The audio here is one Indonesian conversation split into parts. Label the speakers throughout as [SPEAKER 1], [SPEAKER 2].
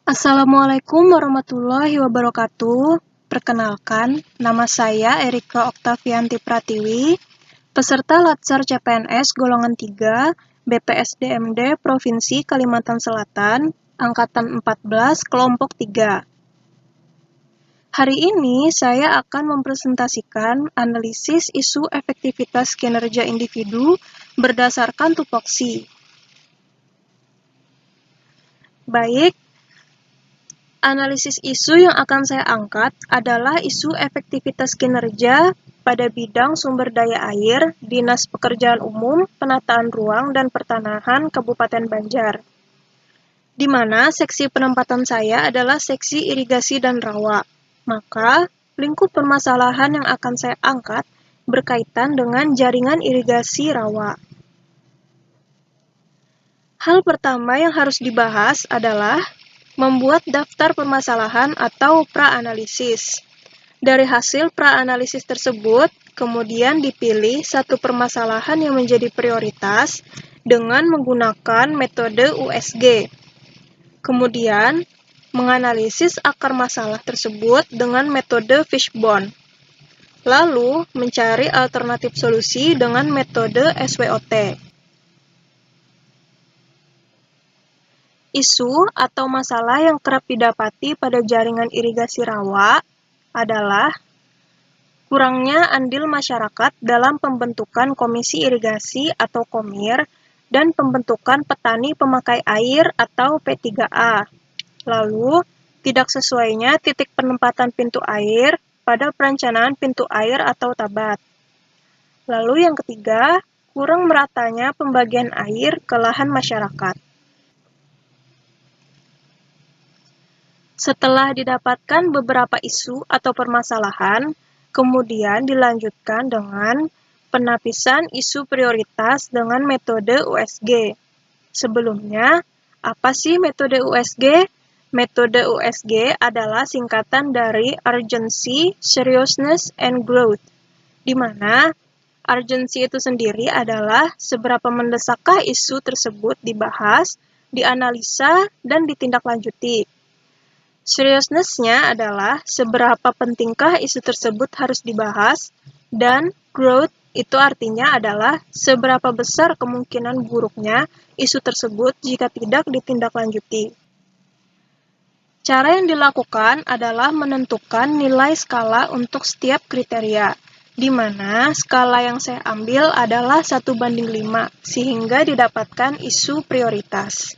[SPEAKER 1] Assalamualaikum warahmatullahi wabarakatuh. Perkenalkan, nama saya Erika Oktavianti Pratiwi, peserta Latsar CPNS golongan 3, BPSDMD Provinsi Kalimantan Selatan, Angkatan 14, Kelompok 3. Hari ini saya akan mempresentasikan analisis isu efektivitas kinerja individu berdasarkan tupoksi. Baik, analisis isu yang akan saya angkat adalah isu efektivitas kinerja pada bidang sumber daya air, Dinas Pekerjaan Umum, Penataan Ruang, dan Pertanahan Kabupaten Banjar, di mana seksi penempatan saya adalah seksi irigasi dan rawa. Maka, lingkup permasalahan yang akan saya angkat berkaitan dengan jaringan irigasi rawa. Hal pertama yang harus dibahas adalah membuat daftar permasalahan atau pra-analisis. Dari hasil pra-analisis tersebut, kemudian dipilih satu permasalahan yang menjadi prioritas dengan menggunakan metode USG. Kemudian, menganalisis akar masalah tersebut dengan metode fishbone. Lalu, mencari alternatif solusi dengan metode SWOT. Isu atau masalah yang kerap didapati pada jaringan irigasi rawa adalah kurangnya andil masyarakat dalam pembentukan komisi irigasi atau KOMIR dan pembentukan petani pemakai air atau P3A. Lalu, tidak sesuainya titik penempatan pintu air pada perencanaan pintu air atau tabat. Lalu yang ketiga, kurang meratanya pembagian air ke lahan masyarakat. Setelah didapatkan beberapa isu atau permasalahan, kemudian dilanjutkan dengan penapisan isu prioritas dengan metode USG. Sebelumnya, apa sih metode USG? Metode USG adalah singkatan dari Urgency, Seriousness, and Growth, di mana urgency itu sendiri adalah seberapa mendesakkah isu tersebut dibahas, dianalisa, dan ditindaklanjuti. Seriousness-nya adalah seberapa pentingkah isu tersebut harus dibahas, dan growth itu artinya adalah seberapa besar kemungkinan buruknya isu tersebut jika tidak ditindaklanjuti. Cara yang dilakukan adalah menentukan nilai skala untuk setiap kriteria, di mana skala yang saya ambil adalah 1:5, sehingga didapatkan isu prioritas.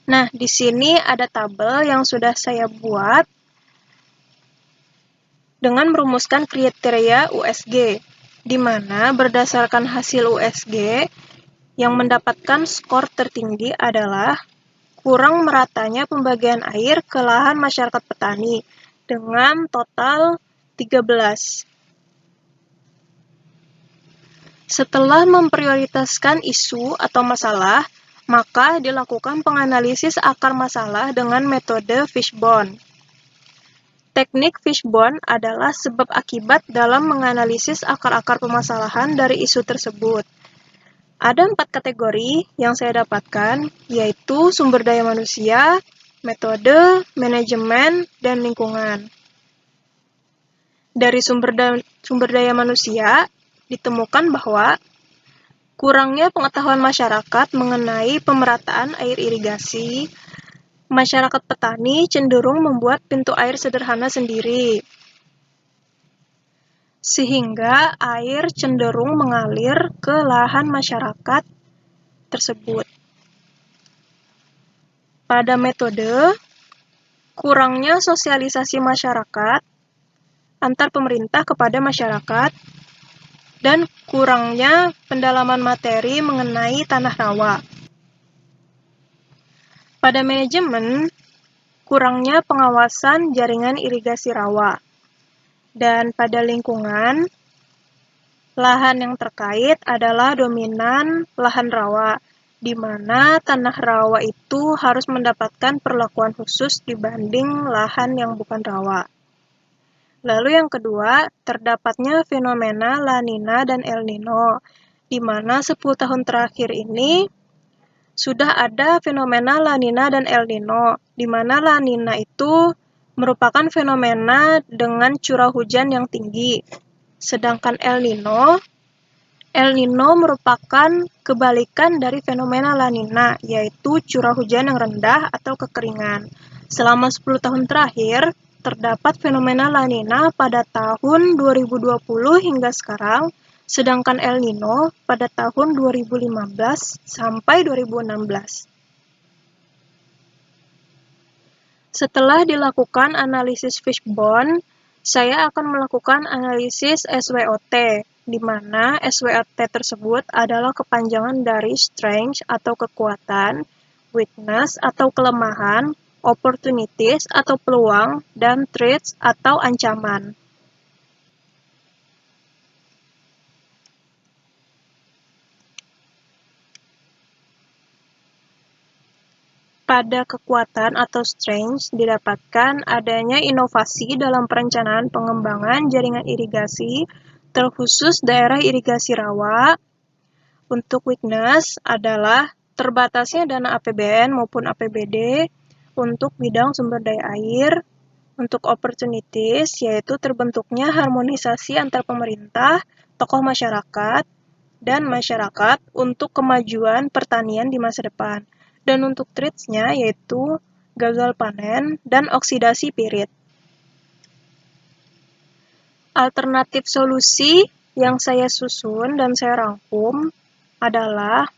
[SPEAKER 1] Nah, di sini ada tabel yang sudah saya buat dengan merumuskan kriteria USG, di mana berdasarkan hasil USG yang mendapatkan skor tertinggi adalah kurang meratanya pembagian air ke lahan masyarakat petani dengan total 13. Setelah memprioritaskan isu atau masalah, maka dilakukan penganalisis akar masalah dengan metode fishbone. Teknik fishbone adalah sebab akibat dalam menganalisis akar-akar permasalahan dari isu tersebut. Ada 4 kategori yang saya dapatkan, yaitu sumber daya manusia, metode, manajemen, dan lingkungan. Dari sumber daya manusia, ditemukan bahwa kurangnya pengetahuan masyarakat mengenai pemerataan air irigasi. Masyarakat petani cenderung membuat pintu air sederhana sendiri, sehingga air cenderung mengalir ke lahan masyarakat tersebut. Pada metode, kurangnya sosialisasi masyarakat antar pemerintah kepada masyarakat, dan kurangnya pendalaman materi mengenai tanah rawa. Pada manajemen, kurangnya pengawasan jaringan irigasi rawa. Dan pada lingkungan, lahan yang terkait adalah dominan lahan rawa, di mana tanah rawa itu harus mendapatkan perlakuan khusus dibanding lahan yang bukan rawa. Lalu yang kedua, terdapatnya fenomena La Nina dan El Nino, di mana 10 tahun terakhir ini sudah ada fenomena La Nina dan El Nino, di mana La Nina itu merupakan fenomena dengan curah hujan yang tinggi. Sedangkan El Nino merupakan kebalikan dari fenomena La Nina, yaitu curah hujan yang rendah atau kekeringan. Selama 10 tahun terakhir, terdapat fenomena La Nina pada tahun 2020 hingga sekarang, sedangkan El Nino pada tahun 2015 sampai 2016. Setelah dilakukan analisis fishbone, saya akan melakukan analisis SWOT, di mana SWOT tersebut adalah kepanjangan dari strength atau kekuatan, weakness atau kelemahan, opportunities atau peluang, dan threats atau ancaman. Pada kekuatan atau strength didapatkan adanya inovasi dalam perencanaan pengembangan jaringan irigasi, terkhusus daerah irigasi rawa. Untuk weakness adalah terbatasnya dana APBN maupun APBD untuk bidang sumber daya air. Untuk opportunities, yaitu terbentuknya harmonisasi antar pemerintah, tokoh masyarakat, dan masyarakat untuk kemajuan pertanian di masa depan. Dan untuk threats-nya yaitu gagal panen dan oksidasi pirit. Alternatif solusi yang saya susun dan saya rangkum adalah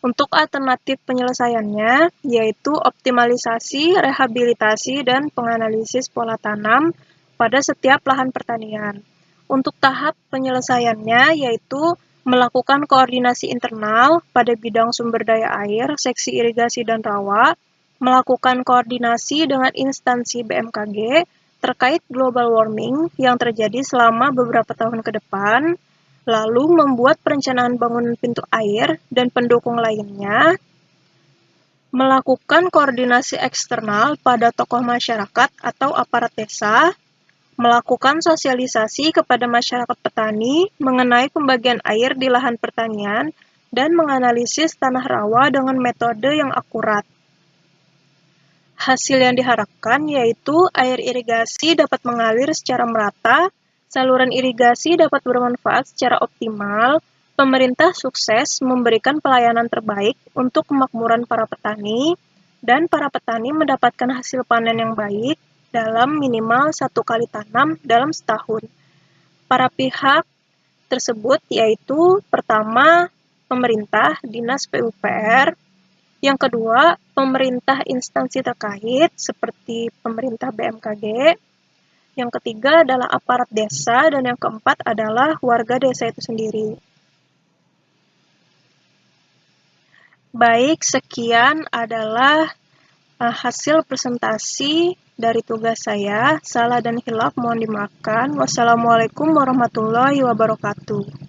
[SPEAKER 1] untuk alternatif penyelesaiannya, yaitu optimalisasi, rehabilitasi, dan penganalisis pola tanam pada setiap lahan pertanian. Untuk tahap penyelesaiannya, yaitu melakukan koordinasi internal pada bidang sumber daya air, seksi irigasi dan rawa, melakukan koordinasi dengan instansi BMKG terkait global warming yang terjadi selama beberapa tahun ke depan, lalu membuat perencanaan bangunan pintu air dan pendukung lainnya, melakukan koordinasi eksternal pada tokoh masyarakat atau aparat desa, melakukan sosialisasi kepada masyarakat petani mengenai pembagian air di lahan pertanian, dan menganalisis tanah rawa dengan metode yang akurat. Hasil yang diharapkan yaitu air irigasi dapat mengalir secara merata, saluran irigasi dapat bermanfaat secara optimal, pemerintah sukses memberikan pelayanan terbaik untuk kemakmuran para petani, dan para petani mendapatkan hasil panen yang baik dalam minimal 1 kali tanam dalam setahun. Para pihak tersebut yaitu pertama, pemerintah, dinas PUPR, yang kedua, pemerintah instansi terkait seperti pemerintah BMKG. Yang ketiga adalah aparat desa, dan yang keempat adalah warga desa itu sendiri. Baik, sekian adalah hasil presentasi dari tugas saya. Salah dan hilaf mohon dimaafkan. Wassalamualaikum warahmatullahi wabarakatuh.